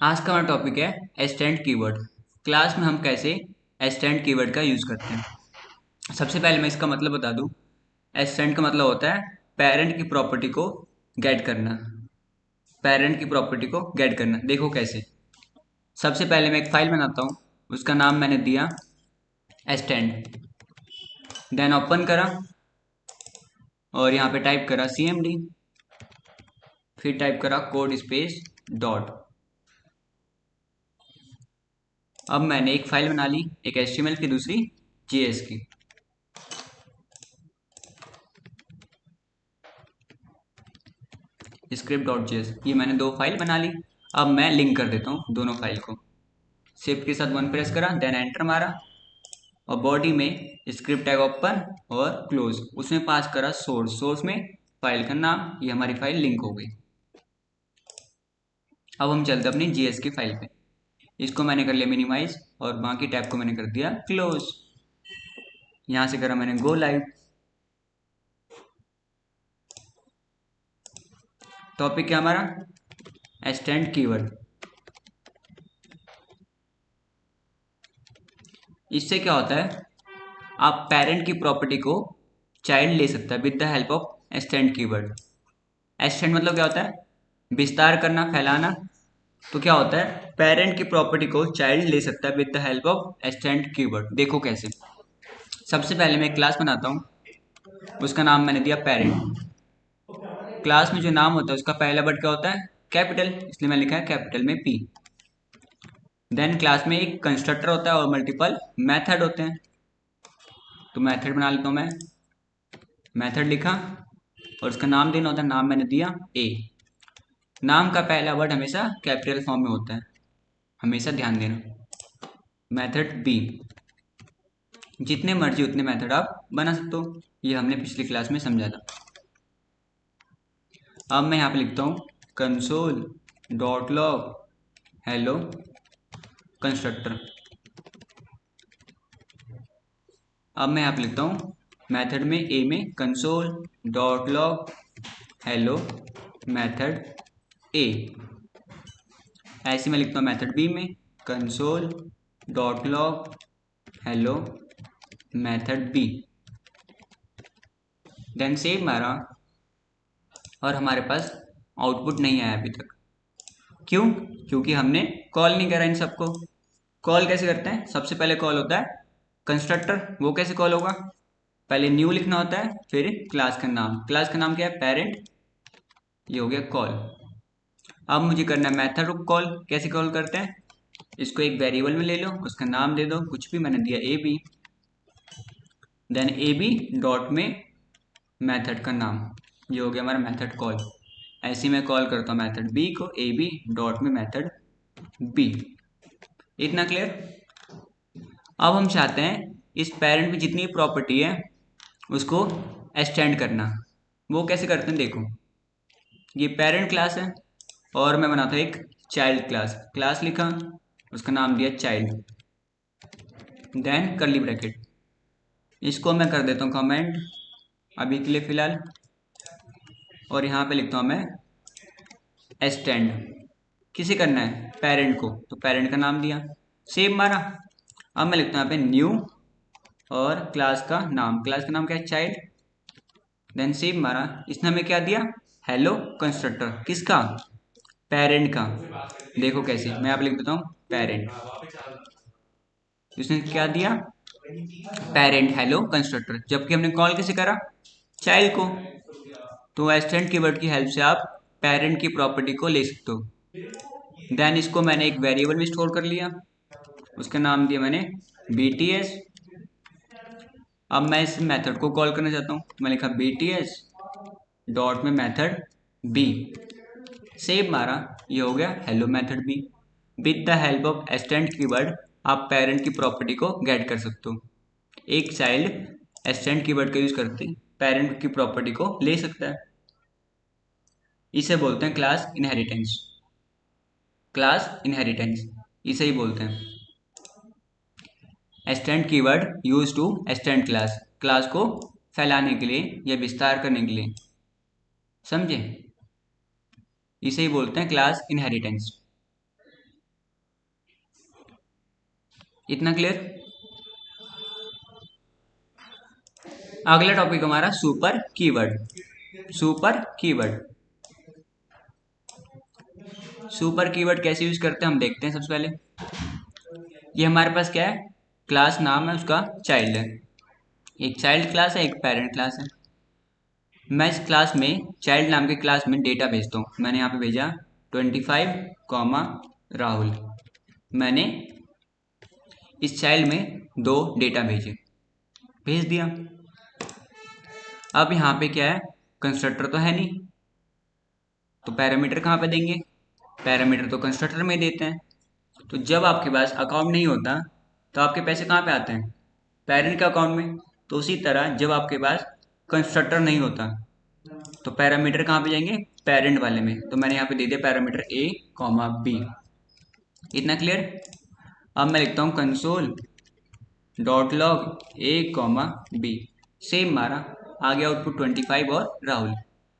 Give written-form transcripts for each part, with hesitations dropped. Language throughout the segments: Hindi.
आज का हमारा टॉपिक है एस्टेंड कीवर्ड। क्लास में हम कैसे एस्टेंड कीवर्ड का यूज़ करते हैं। सबसे पहले मैं इसका मतलब बता दूं। एस्टेंड का मतलब होता है पेरेंट की प्रॉपर्टी को गेट करना। पेरेंट की प्रॉपर्टी को गेट करना, देखो कैसे। सबसे पहले मैं एक फाइल बनाता हूँ, उसका नाम मैंने दिया एस्टेंड। देन ओपन करा और यहाँ पे टाइप करा cmd, फिर टाइप करा कोड स्पेस डॉट। अब मैंने एक फाइल बना ली, एक HTML की, दूसरी JS की। script.js, ये मैंने दो फाइल बना ली। अब मैं लिंक कर देता हूँ दोनों फाइल को। शिफ्ट के साथ वन प्रेस करा, देन एंटर मारा और बॉडी में स्क्रिप्ट टैग ओपन और क्लोज, उसमें पास करा सोर्स। सोर्स में फाइल का नाम, ये हमारी फाइल लिंक हो गई। अब हम चलते अपनी जीएस की फाइल पे। इसको मैंने कर लिया मिनिमाइज और बाकी टैब को मैंने कर दिया क्लोज। यहाँ से करा मैंने गो लाइव। टॉपिक क्या हमारा? एस्टेंड कीवर्ड। इससे क्या होता है, आप पेरेंट की प्रॉपर्टी को चाइल्ड ले सकता है with the help of extend keyword. Extend मतलब क्या होता है? विस्तार करना, फैलाना। तो क्या होता है, पेरेंट की प्रॉपर्टी को चाइल्ड ले सकता है with the help of extend keyword. देखो कैसे। सबसे पहले मैं एक क्लास बनाता हूँ, उसका नाम मैंने दिया पेरेंट। क्लास में जो नाम होता है उसका पहला वर्ड क्या होता है? कैपिटल, इसलिए मैं लिखा है कैपिटल में P। देन क्लास में एक कंस्ट्रक्टर होता है और मल्टीपल मेथड होते हैं। तो मेथड बना लेता हूँ मैं। मेथड लिखा और उसका नाम देना होता है, नाम मैंने दिया A। नाम का पहला वर्ड हमेशा कैपिटल फॉर्म में होता है, हमेशा ध्यान देना। मेथड B, जितने मर्जी उतने मेथड आप बना सकते हो, ये हमने पिछली क्लास में समझा था। अब मैं यहाँ पे लिखता हूँ console dot log hello constructor. अब मैं यहाँ पे लिखता हूँ मेथड में A में console dot log hello method A। ऐसे मैं लिखता हूँ मेथड B में console dot log hello method B। Then save मारा और हमारे पास आउटपुट नहीं आया अभी तक। क्यों? क्योंकि हमने कॉल नहीं करा इन सबको। कॉल कैसे करते हैं? सबसे पहले कॉल होता है कंस्ट्रक्टर। वो कैसे कॉल होगा? पहले न्यू लिखना होता है, फिर क्लास का नाम। क्लास का नाम क्या है? पेरेंट। ये हो गया कॉल। अब मुझे करना है मेथड को कॉल। कैसे कॉल करते हैं? इसको एक वेरिएबल में ले लो, उसका नाम दे दो कुछ भी, मैंने दिया A B. Then A B dot में मेथड का नाम। ये हो गया हमारा मेथड कॉल। ऐसे मैं कॉल करता हूँ मेथड बी को, ए बी डॉट में मेथड बी। इतना क्लियर? अब हम चाहते हैं इस पेरेंट में जितनी प्रॉपर्टी है उसको एक्सटेंड करना। वो कैसे करते हैं देखो। ये पेरेंट क्लास है और मैं बनाता हूँ एक चाइल्ड क्लास। क्लास लिखा, उसका नाम दिया चाइल्ड, देन कर्ली ब्रैकेट। इसको मैं कर देता हूँ कमेंट अभी के लिए फिलहाल, और यहाँ पे लिखता हूँ मैं एक्सटेंड। किसे करना है? पेरेंट को। तो पेरेंट का नाम दिया, सेव मारा। अब मैं लिखता हूँ यहाँ पे न्यू और क्लास का नाम। क्लास का नाम क्या है? चाइल्ड। देन सेव मारा। इसने हमें क्या दिया? Hello constructor. किसका? पेरेंट का। देखो कैसे, मैं यहाँ पे लिख देता हूँ पेरेंट। इसने क्या दिया? Parent hello constructor. जबकि हमने कॉल कैसे करा? चाइल्ड को। तो एक्सटेंड कीवर्ड की हेल्प से आप पेरेंट की प्रॉपर्टी को ले सकते हो। देन इसको मैंने एक वेरिएबल में स्टोर कर लिया, उसका नाम दिया मैंने BTS। अब मैं इस मेथड को कॉल करना चाहता हूँ, तो मैं लिखा BTS डॉट में मेथड B। सेव मारा, ये हो गया hello method B। With the help of extend keyword आप पेरेंट की प्रॉपर्टी को गेट कर सकते हो। एक चाइल्ड एक्सटेंड कीवर्ड का यूज करके पेरेंट की प्रॉपर्टी को ले सकता है। इसे बोलते हैं क्लास इनहेरिटेंस। क्लास इनहेरिटेंस इसे ही बोलते हैं। Extend keyword use to extend class, class को फैलाने के लिए या विस्तार करने के लिए। समझे? इसे ही बोलते हैं क्लास इनहेरिटेंस। इतना क्लियर। अगला टॉपिक हमारा super keyword. Super keyword, super keyword कैसे यूज करते हैं हम देखते हैं। सबसे पहले ये हमारे पास क्या है, क्लास नाम है, उसका चाइल्ड है, एक चाइल्ड क्लास है, एक पेरेंट क्लास है। मैं इस क्लास में, चाइल्ड नाम के क्लास में डेटा भेजता हूँ। मैंने यहाँ पे भेजा 25 कॉमा राहुल। मैंने इस चाइल्ड में दो डेटा भेज दिया। अब यहाँ पे क्या है, कंस्ट्रक्टर तो है नहीं, तो पैरामीटर कहाँ पे देंगे, पैरामीटर तो कंस्ट्रक्टर में देते हैं। तो जब आपके पास अकाउंट नहीं होता तो आपके पैसे कहाँ पे आते हैं, पेरेंट के अकाउंट में। तो उसी तरह जब आपके पास कंस्ट्रक्टर नहीं होता तो पैरामीटर कहाँ पे जाएंगे, पेरेंट वाले में। तो मैंने यहाँ पे दे दिया पैरामीटर ए कॉमा बी। इतना क्लियर। अब मैं लिखता हूँ कंसोल डॉट लॉग ए कॉमा बी, सेम मारा, आ गया आउटपुट 25 और राहुल।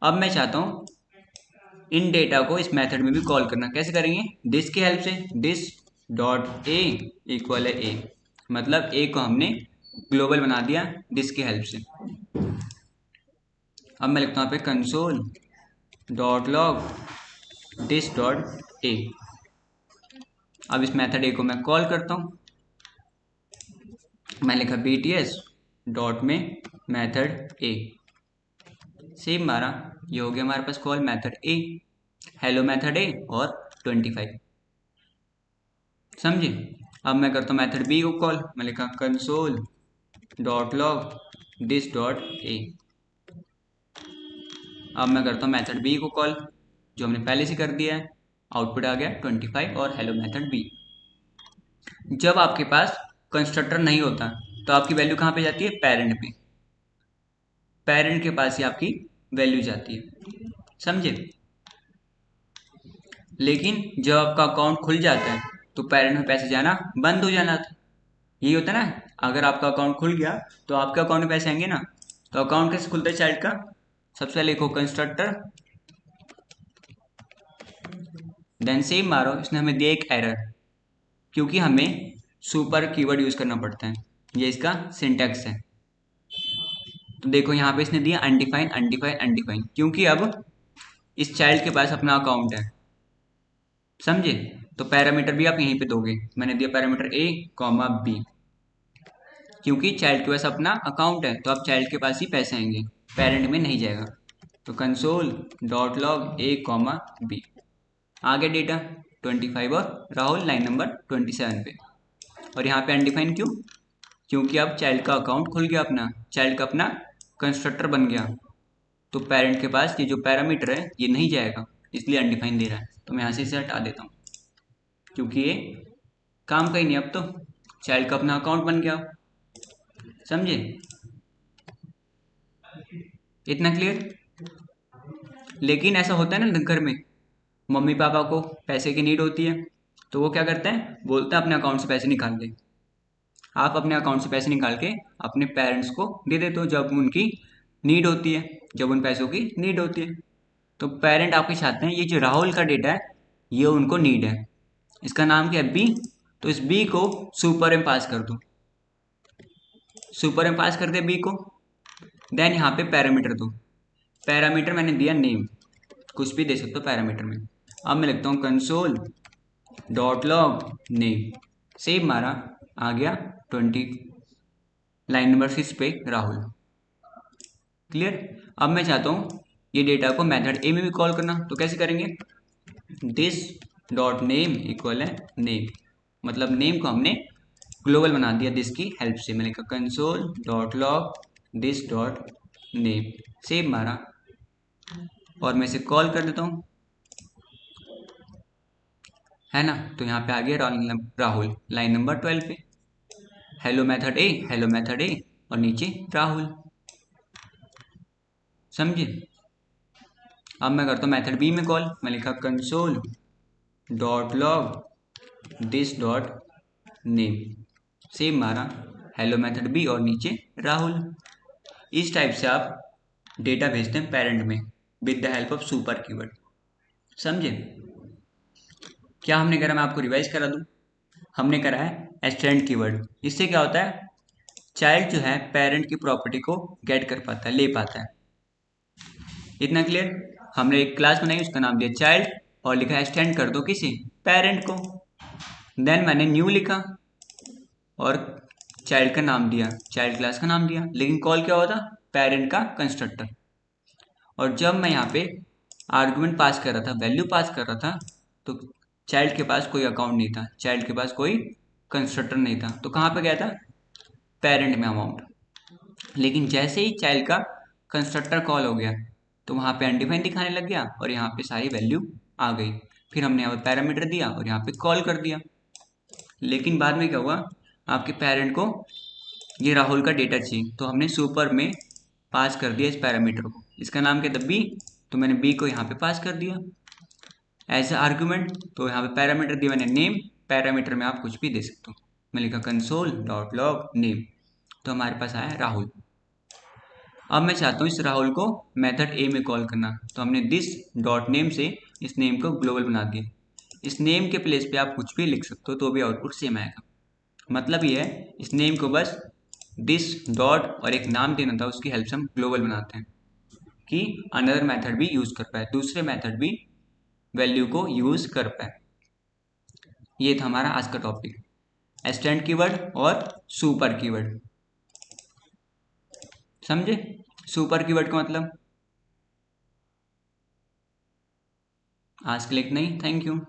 अब मैं चाहता हूँ इन डेटा को इस मेथड में भी कॉल करना। कैसे करेंगे, दिस की हेल्प से। दिस डॉट ए इक्वल है ए, मतलब ए को हमने ग्लोबल बना दिया दिस की हेल्प से। अब मैं लिखता हूँ यहाँ पे console dot log this dot A. अब इस मेथड ए को मैं कॉल करता हूँ। मैं लिखा bts डॉट में मेथड ए, सेम मारा, ये हो गया हमारे पास कॉल मेथड ए, हेलो मेथड ए और 25। समझे। अब मैं करता हूँ मेथड बी को कॉल। मैं लिखा console dot log this dot A. अब मैं करता हूँ मेथड बी को कॉल, जो हमने पहले से कर दिया है। आउटपुट आ गया 25 और हेलो मेथड बी। जब आपके पास कंस्ट्रक्टर नहीं होता तो आपकी वैल्यू कहाँ पे जाती है, पेरेंट पे। पेरेंट के पास ही आपकी वैल्यू जाती है। समझे। लेकिन जब आपका अकाउंट खुल जाता है तो पेरेंट में पैसे जाना बंद हो जाना था। यही होता है ना, अगर आपका अकाउंट खुल गया तो आपके अकाउंट में पैसे आएंगे ना। तो अकाउंट कैसे खुलता है चाइल्ड का, सबसे पहले लिखो कंस्ट्रक्टर, देन सेम मारो। इसने हमें दिया एक एरर, क्योंकि हमें सुपर कीवर्ड यूज करना पड़ता है, ये इसका सिंटैक्स है। तो देखो यहाँ पे इसने दिया अनडिफाइन अनडिफाइन अनडिफाइन, क्योंकि अब इस चाइल्ड के पास अपना अकाउंट है। समझे। तो पैरामीटर भी आप यहीं पे दोगे। मैंने दिया पैरामीटर ए कॉमा बी, क्योंकि चाइल्ड के पास अपना अकाउंट है तो अब चाइल्ड के पास ही पैसे आएंगे, पेरेंट में नहीं जाएगा। तो कंसोल डॉट लॉग ए कॉमा बी, आ गया डेटा 25 और राहुल लाइन नंबर 27 पे। और यहाँ पे अनडिफाइन क्यों, क्योंकि अब चाइल्ड का अकाउंट खुल गया, अपना चाइल्ड का अपना कंस्ट्रक्टर बन गया। तो पेरेंट के पास ये जो पैरामीटर है ये नहीं जाएगा, इसलिए अनडिफाइन दे रहा है। तो मैं यहाँ से इसे हटा देता हूँ, क्योंकि ये काम का ही नहीं। अब तो चाइल्ड का अपना अकाउंट बन गया। समझे। इतना क्लियर। लेकिन ऐसा होता है ना घर में, मम्मी पापा को पैसे की नीड होती है तो वो क्या करते हैं, बोलते हैं अपने अकाउंट से पैसे निकाल दे। आप अपने अकाउंट से पैसे निकाल के अपने पेरेंट्स को दे देते हो जब उनकी नीड होती है, जब उन पैसों की नीड होती है। तो पेरेंट आपके चाहते हैं ये जो राहुल का डेटा है ये उनको नीड है, इसका नाम क्या है, बी। तो इस बी को सुपर में पास कर दो, सुपर में पास कर दे बी को। देन यहाँ पे पैरामीटर दो। पैरामीटर मैंने दिया नेम, कुछ भी दे सकते हो पैरामीटर में। अब मैं लिखता हूँ console dot log name, save मारा, आ गया 20 लाइन नंबर 6 पे राहुल। क्लियर। अब मैं चाहता हूँ ये डेटा को मेथड ए में भी कॉल करना, तो कैसे करेंगे, दिस डॉट नेम इक्वल है नेम, मतलब नेम को हमने ग्लोबल बना दिया दिस की हेल्प से। मैंने कहा console dot log this dot name, save मारा और मैं इसे कॉल कर देता हूँ, है ना। तो यहाँ पे आ गया राहुल लाइन नंबर 12 पे। हेलो मेथड ए, हेलो मेथड ए और नीचे राहुल। समझे। अब मैं करता हूँ मेथड बी में कॉल। मैं लिखा console dot log this dot name, same मारा, हेलो मेथड बी और नीचे राहुल। इस टाइप से आप डेटा भेजते हैं पेरेंट में with the help of super keyword. समझे। क्या हमने करा, मैं आपको रिवाइज करा दूं। हमने करा है एक्सटेंड कीवर्ड, इससे क्या होता है, चाइल्ड जो है पेरेंट की प्रॉपर्टी को गेट कर पाता है, ले पाता है। इतना क्लियर। हमने एक क्लास बनाई, उसका नाम दिया चाइल्ड और लिखा एक्सटेंड कर दो किसी, पेरेंट को। देन मैंने न्यू लिखा और चाइल्ड का नाम दिया, चाइल्ड क्लास का नाम दिया, लेकिन कॉल क्या होता, पेरेंट का कंस्ट्रक्टर। और जब मैं यहाँ पे आर्गुमेंट पास कर रहा था, वैल्यू पास कर रहा था, तो चाइल्ड के पास कोई अकाउंट नहीं था, चाइल्ड के पास कोई कंस्ट्रक्टर नहीं था, तो कहाँ पे गया था, पेरेंट में अमाउंट। लेकिन जैसे ही चाइल्ड का कंस्ट्रक्टर कॉल हो गया, तो वहाँ पे अनडिफाइन दिखाने लग गया और यहाँ पे सारी वैल्यू आ गई। फिर हमने यहाँ पे पैरामीटर दिया और यहाँ पे कॉल कर दिया। लेकिन बाद में क्या हुआ, आपके पेरेंट को ये राहुल का डेटा चाहिए, तो हमने सुपर में पास कर दिया इस पैरामीटर को, इसका नाम क्या था बी, तो मैंने बी को यहाँ पे पास कर दिया एज ए आर्ग्यूमेंट। तो यहाँ पे पैरामीटर दिया मैंने नेम, पैरामीटर में आप कुछ भी दे सकते हो, मैं लिखा कंसोल डॉट लॉग नेम, तो हमारे पास आया राहुल। अब मैं चाहता हूँ इस राहुल को मेथड ए में कॉल करना, तो हमने दिस डॉट नेम से इस नेम को ग्लोबल बना दिया। इस नेम के प्लेस पे आप कुछ भी लिख सकते हो तो भी आउटपुट सेम आएगा। मतलब ये है, इस नेम को बस दिस डॉट और एक नाम देना था, उसकी हेल्प से हम ग्लोबल बनाते हैं कि अनदर मेथड भी यूज कर पाए, दूसरे मेथड भी वैल्यू को यूज कर पाए। ये था हमारा आज का टॉपिक, एक्सटेंड कीवर्ड और सुपर कीवर्ड। समझे सुपर कीवर्ड का मतलब? आज के लिए इतना ही, थैंक यू।